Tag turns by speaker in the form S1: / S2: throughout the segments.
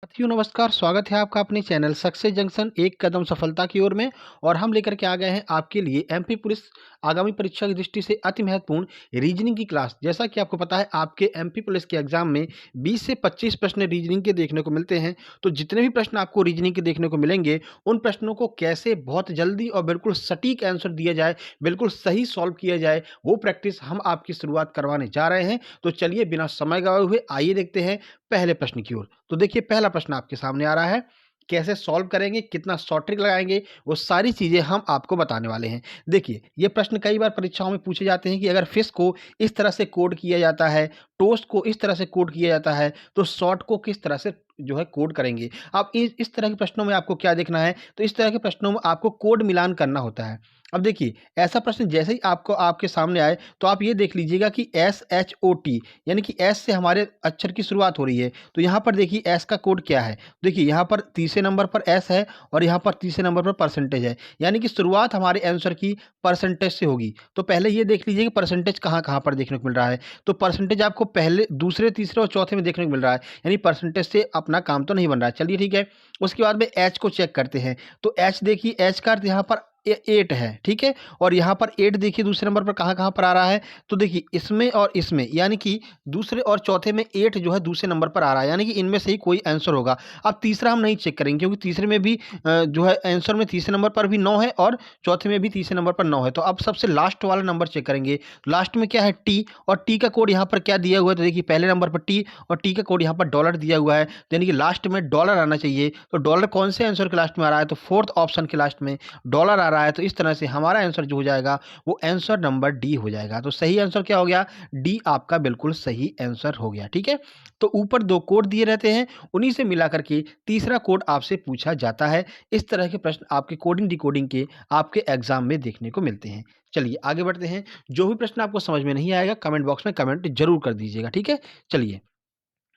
S1: साथियों नमस्कार, स्वागत है आपका अपने चैनल सक्सेस जंक्शन एक कदम सफलता की ओर में। और हम लेकर के आ गए हैं आपके लिए एमपी पुलिस आगामी परीक्षा की दृष्टि से अति महत्वपूर्ण रीजनिंग की क्लास। जैसा कि आपको पता है आपके एमपी पुलिस के एग्जाम में 20 से 25 प्रश्न रीजनिंग के देखने को मिलते हैं। तो जितने भी प्रश्न आपको रीजनिंग के देखने को मिलेंगे, उन प्रश्नों को कैसे बहुत जल्दी और बिल्कुल सटीक आंसर दिया जाए, बिल्कुल सही सॉल्व किया जाए, वो प्रैक्टिस हम आपकी शुरुआत करवाने जा रहे हैं। तो चलिए बिना समय गवाए हुए आइए देखते हैं पहले प्रश्न की ओर। तो देखिए पहला प्रश्न आपके सामने आ रहा है, कैसे सॉल्व करेंगे, कितना शॉर्ट ट्रिक लगाएंगे, वो सारी चीजें हम आपको बताने वाले हैं। देखिए ये प्रश्न कई बार परीक्षाओं में पूछे जाते हैं कि अगर फिश को इस तरह से कोड किया जाता है, टोस्ट को इस तरह से कोड किया जाता है, तो शॉर्ट को किस तरह से जो है कोड करेंगे। अब इस तरह के प्रश्नों में आपको क्या देखना है, तो इस तरह के प्रश्नों में आपको कोड मिलान करना होता है। अब देखिए ऐसा प्रश्न जैसे ही आपको आपके सामने आए तो आप ये देख लीजिएगा कि एस एच ओ टी यानी कि एस से हमारे अक्षर की शुरुआत हो रही है। तो यहाँ पर देखिए एस का कोड क्या है। देखिए यहाँ पर तीसरे नंबर पर एस है और यहाँ पर तीसरे नंबर पर परसेंटेज है, यानी कि शुरुआत हमारे आंसर की परसेंटेज से होगी। तो पहले ये देख लीजिए कि परसेंटेज कहाँ कहाँ पर देखने को मिल रहा है। तो परसेंटेज आपको पहले, दूसरे, तीसरे और चौथे में देखने को मिल रहा है, यानी परसेंटेज से अपना काम तो नहीं बन रहा है। चलिए ठीक है, उसके बाद में एच को चेक करते हैं। तो एच देखिए, एच का अर्थ यहाँ पर 8 है, ठीक है। और यहाँ पर 8 देखिए दूसरे नंबर पर कहाँ कहाँ पर आ रहा है। तो देखिए इसमें और इसमें, यानी कि दूसरे और चौथे में 8 जो है दूसरे नंबर पर आ रहा है, यानी कि इनमें से ही कोई आंसर होगा। अब तीसरा हम नहीं चेक करेंगे क्योंकि तीसरे में भी जो है आंसर में तीसरे नंबर पर भी 9 है और चौथे में भी तीसरे नंबर पर 9 है। तो अब सबसे लास्ट वाला नंबर चेक करेंगे। लास्ट में क्या है, टी, और टी का कोड यहाँ पर क्या दिया हुआ है। तो देखिए पहले नंबर पर टी और टी का कोड यहाँ पर डॉलर दिया हुआ है, तो यानी कि लास्ट में डॉलर आना चाहिए। तो डॉलर कौन से आंसर के लास्ट में आ रहा है, तो फोर्थ ऑप्शन के लास्ट में डॉलर आ रहा है। तो इस तरह से हमारा आंसर जो हो जाएगा वो आंसर नंबर डी हो जाएगा। तो सही आंसर क्या हो गया, डी आपका बिल्कुल सही आंसर हो गया, ठीक है। तो ऊपर दो कोड दिए रहते हैं, उन्हीं से मिला करके तीसरा कोड आपसे पूछा जाता है। इस तरह के प्रश्न आपके कोडिंग डिकोडिंग के आपके एग्जाम में देखने को मिलते हैं। चलिए आगे बढ़ते हैं। जो भी प्रश्न आपको समझ में नहीं आएगा कमेंट बॉक्स में कमेंट जरूर कर दीजिएगा, ठीक है। चलिए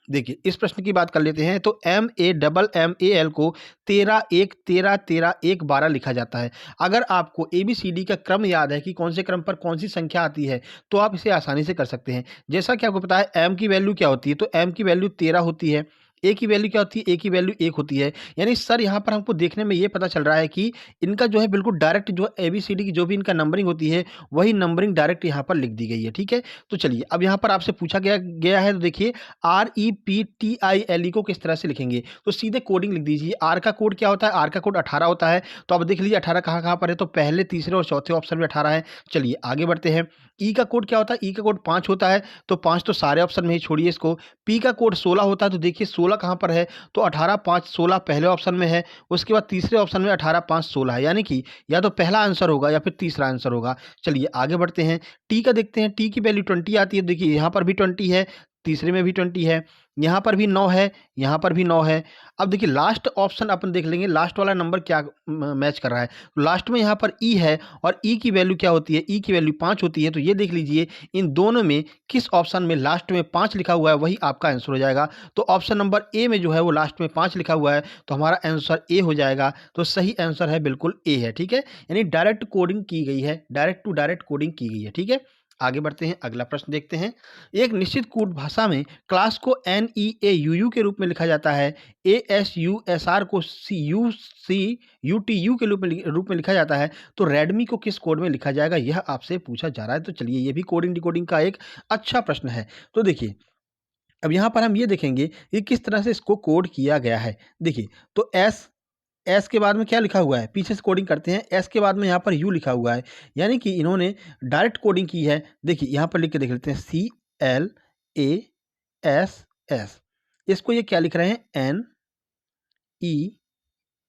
S1: देखिए इस प्रश्न की बात कर लेते हैं। तो MAMMAL को 13 1 13 13 1 12 लिखा जाता है। अगर आपको ABCD का क्रम याद है कि कौन से क्रम पर कौन सी संख्या आती है, तो आप इसे आसानी से कर सकते हैं। जैसा कि आपको पता है M की वैल्यू क्या होती है, तो M की वैल्यू 13 होती है। ए की वैल्यू क्या होती है, ए की वैल्यू 1 होती है। यानी सर यहाँ पर हमको देखने में ये पता चल रहा है कि इनका जो है बिल्कुल डायरेक्ट जो ABCD की जो भी इनका नंबरिंग होती है, वही नंबरिंग डायरेक्ट यहाँ पर लिख दी गई है, ठीक है। तो चलिए अब यहाँ पर आपसे पूछा गया है। तो देखिए REPTILE को किस तरह से लिखेंगे, तो सीधे कोडिंग लिख दीजिए। आर का कोड क्या होता है, आर का कोड 18 होता है। तो अब देख लीजिए 18 कहाँ कहाँ पर है, तो पहले, तीसरे और चौथे ऑप्शन में 18 है। चलिए आगे बढ़ते हैं। ई का कोड क्या होता है, ई का कोड 5 होता है। तो 5 तो सारे ऑप्शन में ही छोड़िए इसको। पी का कोड 16 होता है। तो देखिए 16 कहाँ पर है, तो 18 5 16 पहले ऑप्शन में है। उसके बाद तीसरे ऑप्शन में 18 5 16 है, यानी कि या तो पहला आंसर होगा या फिर तीसरा आंसर होगा। चलिए आगे बढ़ते हैं। टी का देखते हैं। टी की वैल्यू 20 आती है। देखिए यहाँ पर भी 20 है, तीसरे में भी 20 है, यहाँ पर भी 9 है, यहाँ पर भी 9 है। अब देखिए लास्ट ऑप्शन अपन देख लेंगे, लास्ट वाला नंबर क्या मैच कर रहा है। लास्ट में यहाँ पर ई है और ई की वैल्यू क्या होती है, ई की वैल्यू 5 होती है। तो ये देख लीजिए इन दोनों में किस ऑप्शन में लास्ट में 5 लिखा हुआ है, वही आपका आंसर हो जाएगा। तो ऑप्शन नंबर ए में जो है वो लास्ट में 5 लिखा हुआ है, तो हमारा आंसर ए हो जाएगा। तो सही आंसर है बिल्कुल ए है, ठीक है। यानी डायरेक्ट कोडिंग की गई है, डायरेक्ट टू डायरेक्ट कोडिंग की गई है, ठीक है। आगे बढ़ते हैं, अगला प्रश्न देखते हैं। एक निश्चित कोड भाषा में क्लास को NEAUU के रूप में लिखा जाता है, ASUSR को CUCUTU के रूप में लिखा जाता है। तो रेडमी को किस कोड में लिखा जाएगा, यह आपसे पूछा जा रहा है। तो चलिए ये भी कोडिंग डिकोडिंग का एक अच्छा प्रश्न है। तो देखिए अब यहाँ पर हम ये देखेंगे कि किस तरह से इसको कोड किया गया है। देखिए तो एस के बाद में क्या लिखा हुआ है, पीछे से कोडिंग करते हैं। एस के बाद में यहाँ पर यू लिखा हुआ है, यानी कि इन्होंने डायरेक्ट कोडिंग की है। देखिए यहाँ पर लिख के देख लेते हैं, CLASS। इसको ये क्या लिख रहे हैं,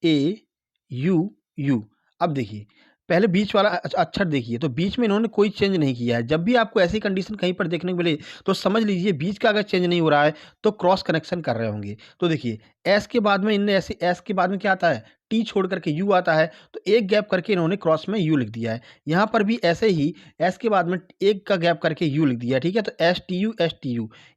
S1: NEAUU। अब देखिए पहले बीच वाला अक्षर देखिए, तो बीच में इन्होंने कोई चेंज नहीं किया है। जब भी आपको ऐसी कंडीशन कहीं पर देखने को मिले तो समझ लीजिए बीच का अगर चेंज नहीं हो रहा है तो क्रॉस कनेक्शन कर रहे होंगे। तो देखिए एस के बाद में इनने ऐसे, एस के बाद में क्या आता है, टी छोड़ करके यू आता है तो एक गैप करके इन्होंने क्रॉस में यू लिख दिया है। यहाँ पर भी ऐसे ही एस के बाद में एक का गैप करके यू लिख दिया है, ठीक है। तो एस टी यू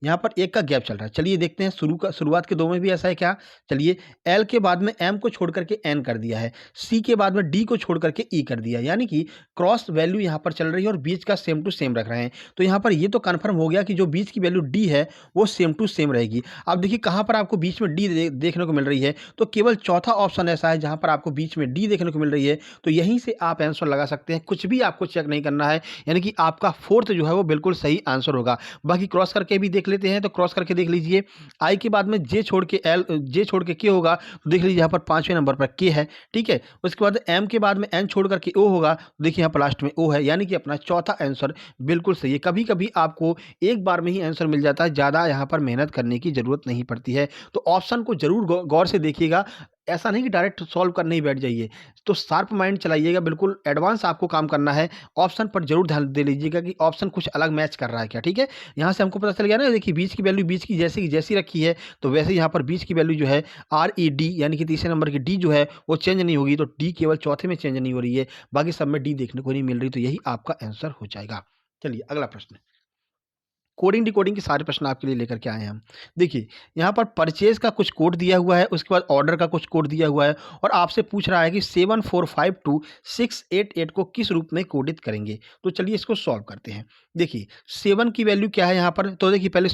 S1: यहाँ पर एक का गैप चल रहा है। चलिए देखते हैं शुरुआत के दो में भी ऐसा है क्या। चलिए एल के बाद में एम को छोड़ करके एन कर दिया है, सी के बाद में डी को छोड़ करके ई कर दिया, यानी कि क्रॉस वैल्यू यहाँ पर चल रही है और बीच का सेम टू सेम रख रहे हैं। तो यहाँ पर ये तो कन्फर्म हो गया कि जो बीच की वैल्यू डी है वो सेम टू सेम रहेगी। अब देखिए कहाँ पर आपको बीच में डी देखने को मिल रही है, तो केवल चौथा ऑप्शन ऐसा है जहाँ पर आपको बीच में डी देखने को मिल रही है। तो यहीं से आप आंसर लगा सकते हैं, कुछ भी आपको चेक नहीं करना है, यानी कि आपका फोर्थ जो है वो बिल्कुल सही आंसर होगा। बाकी क्रॉस करके भी देख लेते हैं, तो क्रॉस करके देख लीजिए। आई के बाद में जे छोड़ के के होगा, तो देख लीजिए यहाँ पर 5वें नंबर पर के है, ठीक है। उसके बाद एम के बाद में एन छोड़ करके ओ होगा, तो देखिए यहाँ पर लास्ट में ओ है, यानी कि अपना चौथा आंसर बिल्कुल सही है। कभी कभी आपको एक बार में ही आंसर मिल जाता है, ज़्यादा यहाँ पर मेहनत करने की जरूरत नहीं पड़ती है। तो ऑप्शन को जरूर गौर से देखिएगा, ऐसा नहीं कि डायरेक्ट सॉल्व करने ही बैठ जाइए। तो शार्प माइंड चलाइएगा, बिल्कुल एडवांस आपको काम करना है। ऑप्शन पर जरूर ध्यान दे लीजिएगा कि ऑप्शन कुछ अलग मैच कर रहा है क्या, ठीक है। यहाँ से हमको पता चल गया ना, देखिए बीच की वैल्यू बीच की जैसी रखी है, तो वैसे यहाँ पर बीच की वैल्यू जो है आर ई डी, यानी कि तीसरे नंबर की डी जो है वो चेंज नहीं होगी। तो डी केवल चौथे में चेंज नहीं हो रही है, बाकी सब में डी देखने को नहीं मिल रही। तो यही आपका आंसर हो जाएगा। चलिए अगला प्रश्न, कोडिंग डिकोडिंग के सारे प्रश्न आपके लिए लेकर के आए हैं हम। देखिए यहाँ पर परचेज का कुछ कोड दिया हुआ है, उसके बाद ऑर्डर का कुछ कोड दिया हुआ है, और आपसे पूछ रहा है कि 7452688 को किस रूप में कोडित करेंगे। तो चलिए इसको सॉल्व करते हैं। देखिए 7 की वैल्यू क्या है यहाँ पर, तो देखिए पहले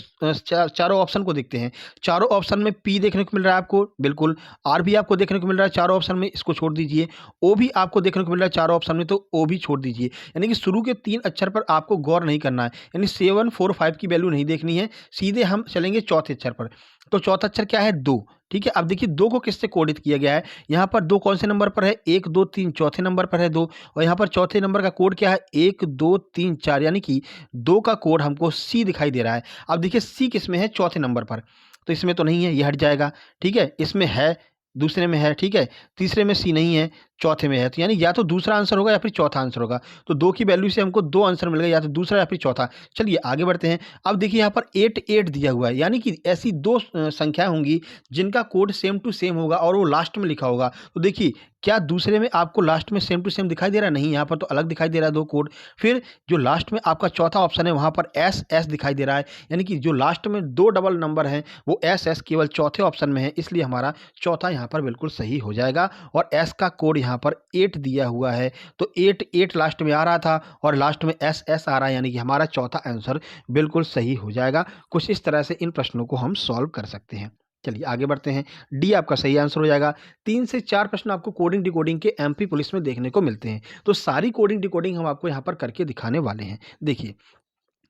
S1: चारों ऑप्शन को देखते हैं। चारों ऑप्शन में पी देखने को मिल रहा है आपको, बिल्कुल। आर भी आपको देखने को मिल रहा है चारों ऑप्शन में, इसको छोड़ दीजिए। ओ भी आपको देखने को मिल रहा है चारों ऑप्शन में, तो ओ भी छोड़ दीजिए। यानी कि शुरू के 3 अक्षर पर आपको गौर नहीं करना है, यानी 745 की वैल्यू नहीं देखनी है, सीधे हम चलेंगे चौथे अक्षर पर। तो चौथा अक्षर क्या है, 2, ठीक है। अब देखिए 2 को किससे कोडित किया गया है, यहाँ पर 2 कौन से नंबर पर है, 1 2 3, चौथे नंबर पर है 2, और यहाँ पर चौथे नंबर का कोड क्या है, 1 2 3 4, यानी कि 2 का कोड हमको सी दिखाई दे रहा है। अब देखिए सी किस में है, चौथे नंबर पर, तो इसमें तो नहीं है, ये हट जाएगा, ठीक है। इसमें है, दूसरे में है, ठीक है। तीसरे में सी नहीं है, चौथे में है, तो यानी या तो दूसरा आंसर होगा या फिर चौथा आंसर होगा। तो 2 की वैल्यू से हमको 2 आंसर मिल गए, या तो दूसरा या फिर चौथा। चलिए आगे बढ़ते हैं। अब देखिए यहाँ पर 8 दिया हुआ है, यानी कि ऐसी 2 संख्याएं होंगी जिनका कोड सेम टू सेम होगा और वो लास्ट में लिखा होगा। तो देखिए क्या दूसरे में आपको लास्ट में सेम टू सेम दिखाई दे रहा है, नहीं, यहाँ पर तो अलग दिखाई दे रहा है 2 कोड। फिर जो लास्ट में आपका चौथा ऑप्शन है वहाँ पर एस एस दिखाई दे रहा है, यानी कि जो लास्ट में 2 डबल नंबर हैं वो एस एस केवल चौथे ऑप्शन में है, इसलिए हमारा चौथा यहाँ पर बिल्कुल सही हो जाएगा। और एस का कोड यहाँ पर 8 दिया हुआ है, तो 8 लास्ट में आ रहा था और लास्ट में एस एस आ रहा है, यानी कि हमारा चौथा आंसर बिल्कुल सही हो जाएगा। कुछ इस तरह से इन प्रश्नों को हम सॉल्व कर सकते हैं। चलिए आगे बढ़ते हैं। डी आपका सही आंसर हो जाएगा। 3 से 4 प्रश्न आपको कोडिंग डिकोडिंग के एमपी पुलिस में देखने को मिलते हैं, तो सारी कोडिंग डिकोडिंग हम आपको यहाँ पर करके दिखाने वाले हैं। देखिए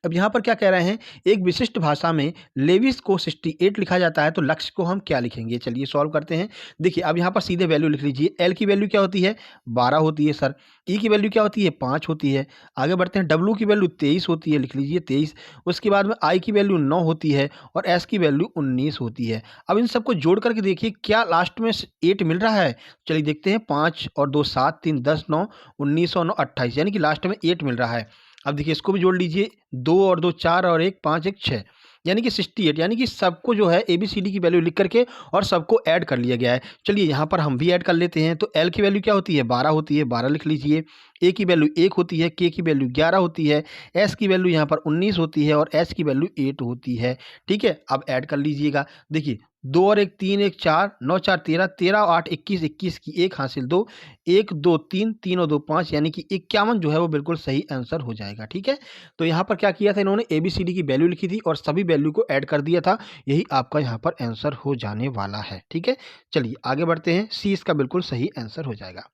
S1: अब यहाँ पर क्या कह रहे हैं, एक विशिष्ट भाषा में लेविस को 68 लिखा जाता है, तो लक्ष्य को हम क्या लिखेंगे। चलिए सॉल्व करते हैं। देखिए अब यहाँ पर सीधे वैल्यू लिख लीजिए। एल की वैल्यू क्या होती है, 12 होती है सर। ई की वैल्यू क्या होती है, 5 होती है। आगे बढ़ते हैं। डब्ल्यू की वैल्यू 23 होती है, लिख लीजिए 23। उसके बाद में आई की वैल्यू 9 होती है और एस की वैल्यू 19 होती है। अब इन सबको जोड़ करके देखिए क्या लास्ट में 8 मिल रहा है। चलिए देखते हैं। 5 और 2 7, 3 10, 9 19 और 9 28, यानी कि लास्ट में 8 मिल रहा है। अब देखिए इसको भी जोड़ लीजिए। 2 और 2 4 और 1 5 1 6, यानी कि 68, यानी कि सबको जो है ABCD की वैल्यू लिख करके और सबको ऐड कर लिया गया है। चलिए यहाँ पर हम भी ऐड कर लेते हैं। तो एल की वैल्यू क्या होती है, 12 होती है, 12 लिख लीजिए। ए की वैल्यू 1 होती है, के की वैल्यू 11 होती है, एस की वैल्यू यहाँ पर 19 होती है और एच की वैल्यू 8 होती है, ठीक है। अब ऐड कर लीजिएगा। देखिए 2 और 1 3 1 4, 9 4 13, 13 और 8 21, 21 की 1 हासिल 2, 1 2 3, 3 और 2 5, यानी कि 51 जो है वो बिल्कुल सही आंसर हो जाएगा, ठीक है। तो यहाँ पर क्या किया था इन्होंने, ABCD की वैल्यू लिखी थी और सभी वैल्यू को ऐड कर दिया था। यही आपका यहाँ पर आंसर हो जाने वाला है, ठीक है। चलिए आगे बढ़ते हैं। सी इसका बिल्कुल सही आंसर हो जाएगा।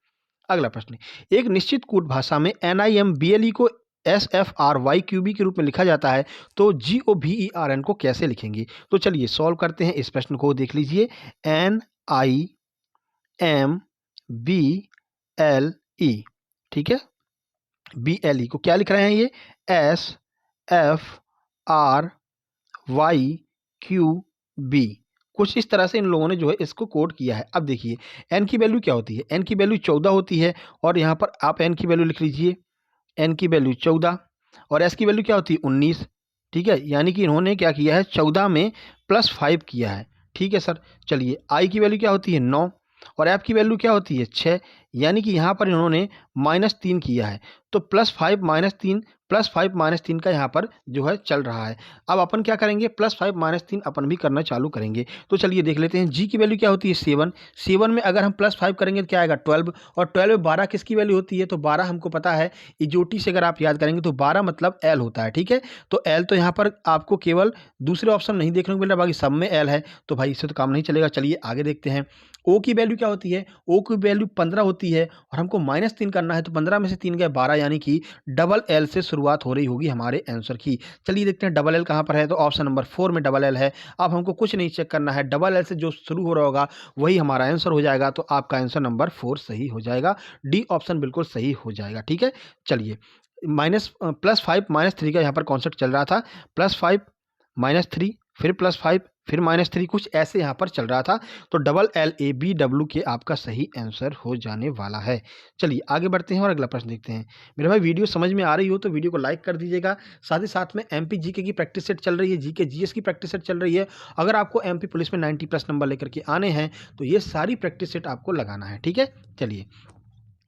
S1: अगला प्रश्न, एक निश्चित कूट भाषा में NIMBLE को SFRYQB के रूप में लिखा जाता है, तो GOVERN को कैसे लिखेंगे। तो चलिए सॉल्व करते हैं। इस प्रश्न को देख लीजिए। NIMBLE, ठीक है। BLE को क्या लिख रहे हैं, ये SFRYQB, कुछ इस तरह से इन लोगों ने जो है इसको कोड किया है। अब देखिए एन की वैल्यू क्या होती है, एन की वैल्यू 14 होती है और यहाँ पर आप एन की वैल्यू लिख लीजिए। एन की वैल्यू 14 और एस की वैल्यू क्या होती है, 19, ठीक है। यानी कि इन्होंने क्या किया है, 14 में +5 किया है, ठीक है सर। चलिए आई की वैल्यू क्या होती है, 9 और एफ की वैल्यू क्या होती है 6, यानी कि यहाँ पर इन्होंने -3 किया है, तो +5 -3 +5 -3 का यहाँ पर जो है चल रहा है। अब अपन क्या करेंगे, +5 -3 अपन भी करना चालू करेंगे। तो चलिए देख लेते हैं, जी की वैल्यू क्या होती है 7, 7 में अगर हम +5 करेंगे तो क्या आएगा 12, और 12 में 12 किसकी वैल्यू होती है, तो 12 हमको पता है इजोटी से अगर आप याद करेंगे तो 12 मतलब एल होता है, ठीक है। तो एल तो यहाँ पर आपको केवल दूसरे ऑप्शन नहीं देखने को मिल रहा, बाकी सब में एल है, तो भाई इससे तो काम नहीं चलेगा। चलिए आगे देखते हैं, ओ की वैल्यू क्या होती है, ओ की वैल्यू 15 होती है और हमको -3 करना है, तो 15 में से 3 गए 12, यानी कि डबल एल से शुरुआत हो रही होगी हमारे आंसर की। चलिए देखते हैं डबल एल कहाँ पर है, तो ऑप्शन नंबर 4 में डबल एल है। अब हमको कुछ नहीं चेक करना है, डबल एल से जो शुरू हो रहा होगा वही हमारा आंसर हो जाएगा, तो आपका आंसर नंबर 4 सही हो जाएगा, डी ऑप्शन बिल्कुल सही हो जाएगा, ठीक है। चलिए +5 -3 का यहाँ पर कॉन्सेप्ट चल रहा था, +5 -3 फिर +5 फिर -3, कुछ ऐसे यहाँ पर चल रहा था, तो double L A B W के आपका सही आंसर हो जाने वाला है। चलिए आगे बढ़ते हैं और अगला प्रश्न देखते हैं। मेरे भाई वीडियो समझ में आ रही हो तो वीडियो को लाइक कर दीजिएगा, साथ ही साथ में एमपी जीके की प्रैक्टिस सेट चल रही है, जीके जीएस की प्रैक्टिस सेट चल रही है। अगर आपको एमपी पुलिस में 90+ नंबर लेकर के आने हैं तो ये सारी प्रैक्टिस सेट आपको लगाना है, ठीक है। चलिए,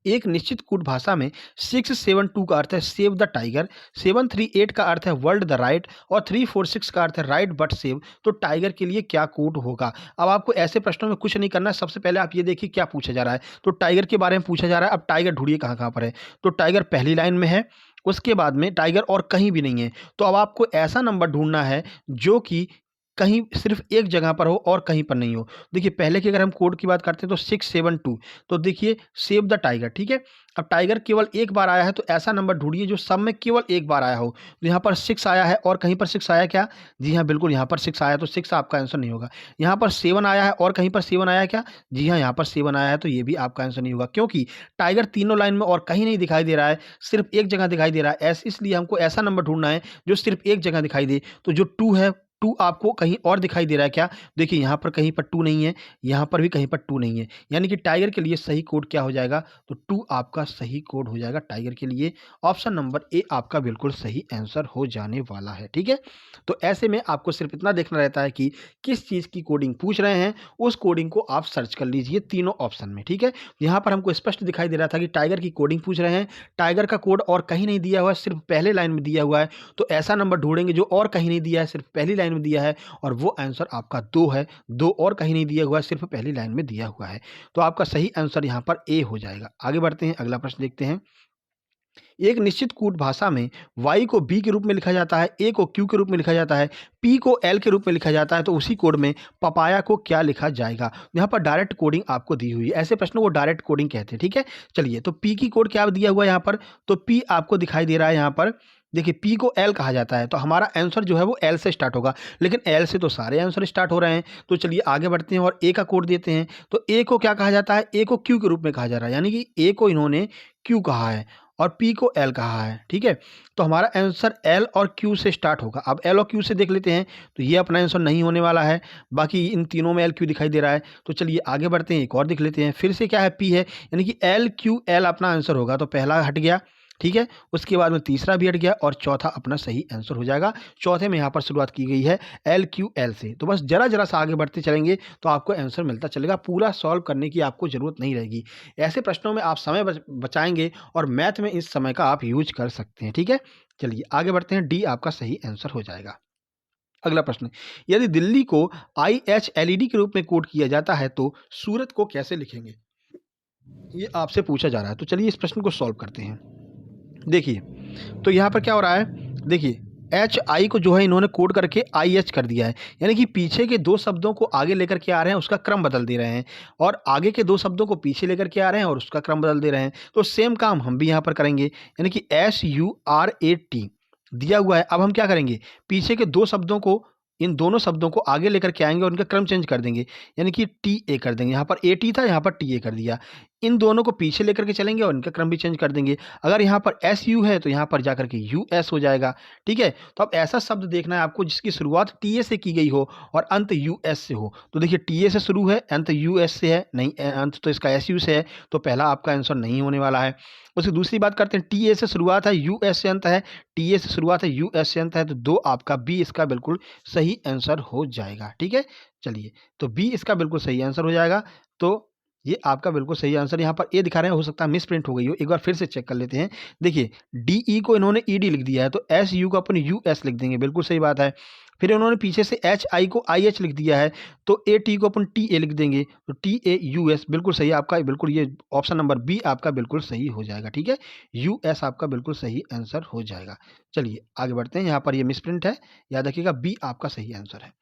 S1: एक निश्चित कूट भाषा में 672 का अर्थ है सेव द टाइगर, 738 का अर्थ है वर्ल्ड द राइट और 346 का अर्थ है राइट बट सेव, तो टाइगर के लिए क्या कूट होगा। अब आपको ऐसे प्रश्नों में कुछ नहीं करना है, सबसे पहले आप ये देखिए क्या पूछा जा रहा है, तो टाइगर के बारे में पूछा जा रहा है। अब टाइगर ढूंढिए कहाँ कहाँ पर है, तो टाइगर पहली लाइन में है, उसके बाद में टाइगर और कहीं भी नहीं है, तो अब आपको ऐसा नंबर ढूंढना है जो कि कहीं सिर्फ एक जगह पर हो और कहीं पर नहीं हो। देखिए पहले की अगर हम कोड की बात करते हैं तो 672, तो देखिए सेव द टाइगर, ठीक है। अब टाइगर केवल एक बार आया है, तो ऐसा नंबर ढूंढिए जो सब में केवल एक बार आया हो। तो यहाँ पर 6 आया है और कहीं पर 6 आया क्या, जी हाँ बिल्कुल यहाँ पर 6 आया, तो 6 आपका आंसर नहीं होगा। यहाँ पर 7 आया है और कहीं पर 7 आया क्या, जी हाँ यहाँ पर 7 आया है, तो ये भी आपका आंसर नहीं होगा, क्योंकि टाइगर तीनों लाइन में और कहीं नहीं दिखाई दे रहा है, सिर्फ एक जगह दिखाई दे रहा है। इसलिए हमको ऐसा नंबर ढूंढना है जो सिर्फ एक जगह दिखाई दे, तो जो 2 है, 2 आपको कहीं और दिखाई दे रहा है क्या, देखिए यहाँ पर कहीं पर 2 नहीं है, यहाँ पर भी कहीं पर 2 नहीं है, यानी कि टाइगर के लिए सही कोड क्या हो जाएगा, तो 2 आपका सही कोड हो जाएगा टाइगर के लिए। ऑप्शन नंबर ए आपका बिल्कुल सही आंसर हो जाने वाला है, ठीक है। तो ऐसे में आपको सिर्फ इतना देखना रहता है कि किस चीज़ की कोडिंग पूछ रहे हैं, उस कोडिंग को आप सर्च कर लीजिए तीनों ऑप्शन में, ठीक है। यहाँ पर हमको स्पष्ट दिखाई दे रहा था कि टाइगर की कोडिंग पूछ रहे हैं, टाइगर का कोड और कहीं नहीं दिया हुआ है, सिर्फ पहले लाइन में दिया हुआ है, तो ऐसा नंबर ढूंढेंगे जो और कहीं नहीं दिया है, सिर्फ पहली लाइन में दिया है, और वो आंसर आपका 2 है, 2 और कहीं नहीं दिया हुआ है, सिर्फ पहली लाइन में दिया हुआ है, तो आपका सही आंसर यहाँ पर ए हो जाएगा। आगे बढ़ते हैं, अगला प्रश्न देखते हैं। एक निश्चित कूट भाषा में y को b के रूप में लिखा जाता है, a को q के रूप में लिखा जाता है, p को l के रूप में लिखा जाता है, तो उसी कोड में पपाया को क्या लिखा जाएगा। यहाँ पर डायरेक्ट कोडिंग आपको दी हुई है, ऐसे प्रश्नों को डायरेक्ट कोडिंग कहते हैं, ठीक है। चलिए, तो p की कोड क्या दिया हुआ है यहाँ पर, तो p आपको दिखाई दे रहा है यहाँ पर, देखिए p को l कहा जाता है, तो हमारा आंसर जो है वो l से स्टार्ट होगा, लेकिन l से तो सारे आंसर स्टार्ट हो रहे हैं। तो चलिए आगे बढ़ते हैं और a का कोड देते हैं, तो a को क्या कहा जाता है, a को q के रूप में कहा जा रहा है, यानी कि a को इन्होंने q कहा है और p को l कहा है, ठीक है। तो हमारा आंसर l और q से स्टार्ट होगा। अब l और q से देख लेते हैं, तो ये अपना आंसर नहीं होने वाला है, बाकी इन तीनों में l q दिखाई दे रहा है। तो चलिए आगे बढ़ते हैं, एक और देख लेते हैं, फिर से क्या है p है, यानी कि l q l अपना आंसर होगा, तो पहला हट गया, ठीक है। उसके बाद में तीसरा भी हट गया और चौथा अपना सही आंसर हो जाएगा। चौथे में यहाँ पर शुरुआत की गई है एल क्यू एल से, तो बस जरा जरा सा आगे बढ़ते चलेंगे तो आपको आंसर मिलता चलेगा, पूरा सॉल्व करने की आपको ज़रूरत नहीं रहेगी। ऐसे प्रश्नों में आप समय बचाएंगे और मैथ में इस समय का आप यूज कर सकते हैं, ठीक है। चलिए आगे बढ़ते हैं, डी आपका सही आंसर हो जाएगा। अगला प्रश्न, यदि दिल्ली को IHLED के रूप में कोड किया जाता है तो सूरत को कैसे लिखेंगे, ये आपसे पूछा जा रहा है। तो चलिए इस प्रश्न को सॉल्व करते हैं। देखिए, तो यहाँ पर क्या हो रहा है, देखिए HI को जो है इन्होंने कोड करके IH कर दिया है, यानी कि पीछे के 2 शब्दों को आगे लेकर के आ रहे हैं, उसका क्रम बदल दे रहे हैं, और आगे के 2 शब्दों को पीछे लेकर के आ रहे हैं और उसका क्रम बदल दे रहे हैं। तो सेम काम हम भी यहाँ पर करेंगे, यानी कि SURAT दिया हुआ है। अब हम क्या करेंगे, पीछे के 2 शब्दों को, इन दोनों शब्दों को आगे लेकर के आएंगे और उनका क्रम चेंज कर देंगे, यानी कि TA कर देंगे। यहाँ पर AT था, यहाँ पर TA कर दिया। इन दोनों को पीछे लेकर के चलेंगे और इनका क्रम भी चेंज कर देंगे। अगर यहाँ पर SU है तो यहाँ पर जाकर के US हो जाएगा, ठीक है। तो अब ऐसा शब्द देखना है आपको जिसकी शुरुआत TA से की गई हो और अंत US से हो। तो देखिए TA से शुरू है, अंत US से है, नहीं अंत तो इसका SU से है, तो पहला आपका आंसर नहीं होने वाला है। उसकी दूसरी बात करते हैं, TA से शुरुआत है, US से अंत है, TA से शुरुआत है, US से अंत है, तो 2 आपका B इसका बिल्कुल सही आंसर हो जाएगा, ठीक है। चलिए, तो B इसका बिल्कुल सही आंसर हो जाएगा। तो ये आपका बिल्कुल सही आंसर यहाँ पर ए दिखा रहे हैं, हो सकता है मिस प्रिंट हो गई हो, एक बार फिर से चेक कर लेते हैं। देखिए डीई को इन्होंने ईडी लिख दिया है, तो एस यू को अपन यूएस लिख देंगे, बिल्कुल सही बात है। फिर इन्होंने पीछे से एच आई को आई एच लिख दिया है, तो ए टी को अपन टी ए लिख देंगे, तो टी ए यू एस, बिल्कुल सही आपका, बिल्कुल ये ऑप्शन नंबर बी आपका बिल्कुल सही हो जाएगा। ठीक है, यू एस आपका बिल्कुल सही आंसर हो जाएगा। चलिए आगे बढ़ते हैं, यहाँ पर ये मिस प्रिंट है, याद रखिएगा बी आपका सही आंसर है।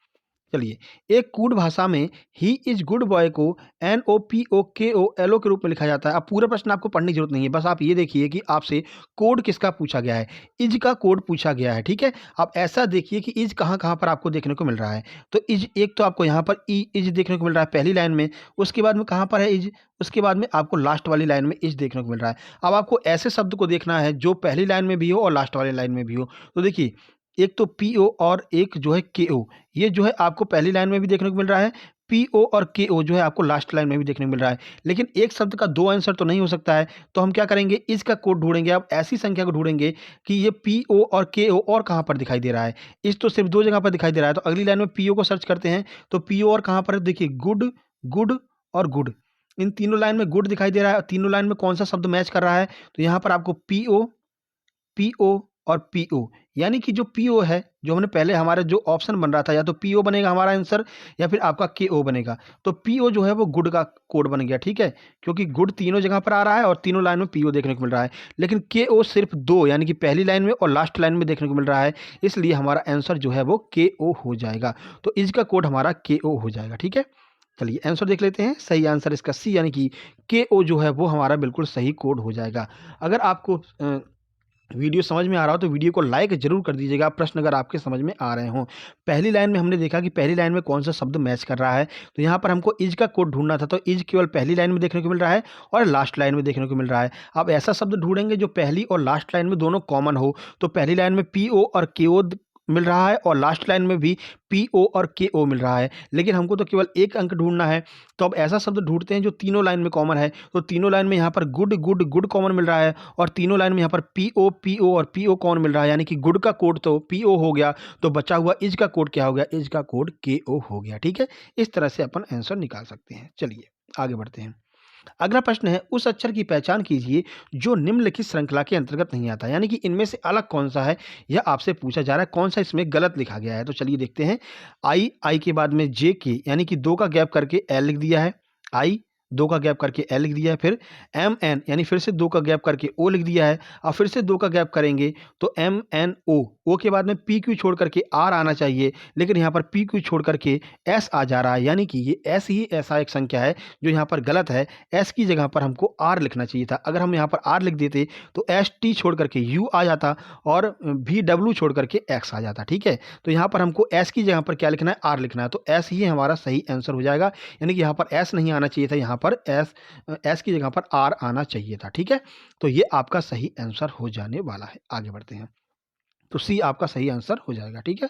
S1: चलिए, एक कूट भाषा में ही इज गुड बॉय को NOPOKOLO के रूप में लिखा जाता है। अब पूरा प्रश्न आपको पढ़ने की जरूरत नहीं है, बस आप ये देखिए कि आपसे कोड किसका पूछा गया है। इज का कोड पूछा गया है, ठीक है। आप ऐसा देखिए कि इज कहाँ कहाँ पर आपको देखने को मिल रहा है। तो इज एक तो आपको यहाँ पर इज देखने को मिल रहा है पहली लाइन में, उसके बाद में कहाँ पर है इज, उसके बाद में आपको लास्ट वाली लाइन में इज देखने को मिल रहा है। अब आपको ऐसे शब्द को देखना है जो पहली लाइन में भी हो और लास्ट वाली लाइन में भी हो। तो देखिए, एक तो पीओ और एक जो है केओ, ये जो है आपको पहली लाइन में भी देखने को मिल रहा है, पीओ और केओ जो है आपको लास्ट लाइन में भी देखने को मिल रहा है। लेकिन एक शब्द का दो आंसर तो नहीं हो सकता है, तो हम क्या करेंगे, इसका कोड ढूंढेंगे। आप ऐसी संख्या को ढूंढेंगे कि ये पीओ और केओ और कहाँ पर दिखाई दे रहा है। इस तो सिर्फ दो जगह पर दिखाई दे रहा है, तो अगली लाइन में पीओ को सर्च करते हैं, तो पीओ और कहाँ पर है, देखिए गुड, गुड और गुड, इन तीनों लाइन में गुड दिखाई दे रहा है। तीनों लाइन में कौन सा शब्द मैच कर रहा है, तो यहाँ पर आपको पीओ, पीओ और पीओ, यानी कि जो पीओ है, जो हमने पहले हमारा जो ऑप्शन बन रहा था, या तो पीओ बनेगा हमारा आंसर या फिर आपका केओ बनेगा। तो पीओ जो है वो गुड का कोड बन गया, ठीक है, क्योंकि गुड तीनों जगह पर आ रहा है और तीनों लाइन में पीओ देखने को मिल रहा है। लेकिन केओ सिर्फ दो, यानी कि पहली लाइन में और लास्ट लाइन में देखने को मिल रहा है, इसलिए हमारा आंसर जो है वो केओ हो जाएगा। तो इसका कोड हमारा केओ हो जाएगा, ठीक है। चलिए आंसर देख लेते हैं। सही आंसर इसका सी, यानी कि केओ जो है वो हमारा बिल्कुल सही कोड हो जाएगा। अगर आपको वीडियो समझ में आ रहा हो तो वीडियो को लाइक जरूर कर दीजिएगा, प्रश्न अगर आपके समझ में आ रहे हों। पहली लाइन में हमने देखा कि पहली लाइन में कौन सा शब्द मैच कर रहा है, तो यहाँ पर हमको इज का कोड ढूंढना था, तो इज केवल पहली लाइन में देखने को मिल रहा है और लास्ट लाइन में देखने को मिल रहा है। अब ऐसा शब्द ढूंढेंगे जो पहली और लास्ट लाइन में दोनों कॉमन हो, तो पहली लाइन में पीओ और केओ मिल रहा है और लास्ट लाइन में भी पीओ और केओ मिल रहा है, लेकिन हमको तो केवल एक अंक ढूंढना है। तो अब ऐसा शब्द ढूंढते हैं जो तीनों लाइन में कॉमन है, तो तीनों लाइन में यहाँ पर गुड, गुड, गुड कॉमन मिल रहा है और तीनों लाइन में यहाँ पर पीओ, पीओ और पीओ कॉमन मिल रहा है, यानी कि गुड का कोड तो पीओ हो गया, तो बचा हुआ इज का कोड क्या हो गया, इज का कोड केओ हो गया, ठीक है। इस तरह से अपन आंसर निकाल सकते हैं। चलिए आगे बढ़ते हैं। अगला प्रश्न है, उस अक्षर की पहचान कीजिए जो निम्नलिखित श्रृंखला के अंतर्गत नहीं आता, यानी कि इनमें से अलग कौन सा है, यह आपसे पूछा जा रहा है, कौन सा इसमें गलत लिखा गया है। तो चलिए देखते हैं। आई, आई के बाद में जे के, यानी कि दो का गैप करके एल लिख दिया है, आई दो का गैप करके एल लिख दिया है। फिर एम एन, यानी फिर से दो का गैप करके ओ लिख दिया है, और फिर से दो का गैप करेंगे तो एम एन ओ, ओ के बाद में पी क्यू छोड़ करके आर आना चाहिए, लेकिन यहाँ पर पी क्यू छोड़ करके एस आ जा रहा है, यानी कि ये एस ही ऐसा एक संख्या है जो यहाँ पर गलत है। एस की जगह पर हमको आर लिखना चाहिए था। अगर हम यहाँ पर आर लिख देते तो एस टी छोड़ करके यू आ जाता और भी डब्ल्यू छोड़ करके एक्स आ जाता, ठीक है। तो यहाँ पर हमको एस की जगह पर क्या लिखना है, आर लिखना है, तो एस ही हमारा सही आंसर हो जाएगा। यानी कि यहाँ पर एस नहीं आना चाहिए था, यहाँ पर एस की जगह पर आर आना चाहिए था, ठीक है। तो ये आपका सही आंसर हो जाने वाला है। आगे बढ़ते हैं, तो सी आपका सही आंसर हो जाएगा, ठीक है।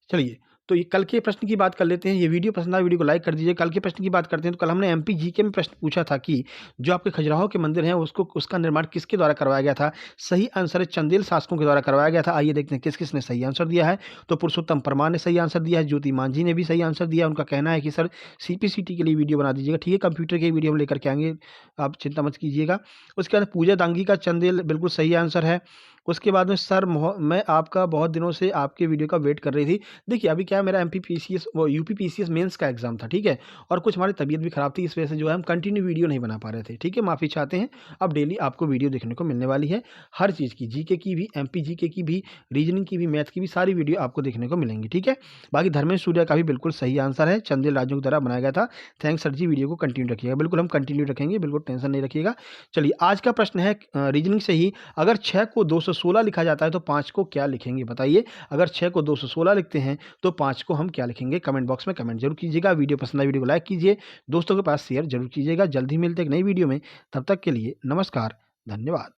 S1: चलिए, तो ये कल के प्रश्न की बात कर लेते हैं। ये वीडियो पसंद आया, वीडियो को लाइक कर दीजिए। कल के प्रश्न की बात करते हैं, तो कल हमने एमपी जीके में प्रश्न पूछा था कि जो आपके खजुराहो के मंदिर हैं उसको, उसका निर्माण किसके द्वारा करवाया गया था। सही आंसर है चंदेल शासकों के द्वारा करवाया गया था। आइए देखते हैं किस किसने सही आंसर दिया है। तो पुरुषोत्तम परमार ने सही आंसर दिया है, ज्योति मांझी ने भी सही आंसर दिया। उनका कहना है कि सर सीपीसीटी के लिए वीडियो बना दीजिएगा, ठीक है, कंप्यूटर की वीडियो हम लेकर के आएंगे, आप चिंता मत कीजिएगा। उसके बाद पूजा दांगी का चंदेल बिल्कुल सही आंसर है। उसके बाद में सर मैं आपका बहुत दिनों से आपके वीडियो का वेट कर रही थी। देखिए अभी क्या है, मेरा एमपी पीसीएस वो यूपी पीसीएस मेंस का एग्जाम था, ठीक है, और कुछ हमारी तबीयत भी खराब थी, इस वजह से जो है हम कंटिन्यू वीडियो नहीं बना पा रहे थे, ठीक है, माफ़ी चाहते हैं। अब डेली आपको वीडियो देखने को मिलने वाली है, हर चीज़ की, जीके की भी, एमपी जीके की भी, रीजनिंग की भी, मैथ की भी, सारी वीडियो आपको देखने को मिलेंगी, ठीक है। बाकी धर्मेश सूर्या का भी बिल्कुल सही आंसर है, चंदेल राजू के द्वारा बनाया गया था। थैंक्स सर जी, वीडियो को कंटिन्यू रखिएगा। बिल्कुल हम कंटिन्यू रखेंगे, बिल्कुल टेंशन नहीं रखिएगा। चलिए आज का प्रश्न है रीजनिंग से ही, अगर 6 को 216 लिखा जाता है तो 5 को क्या लिखेंगे, बताइए। अगर 6 को 216 लिखते हैं तो 5 को हम क्या लिखेंगे, कमेंट बॉक्स में कमेंट जरूर कीजिएगा। वीडियो पसंद आए वीडियो को लाइक कीजिए, दोस्तों के पास शेयर जरूर कीजिएगा। जल्दी मिलते एक नई वीडियो में, तब तक के लिए नमस्कार, धन्यवाद।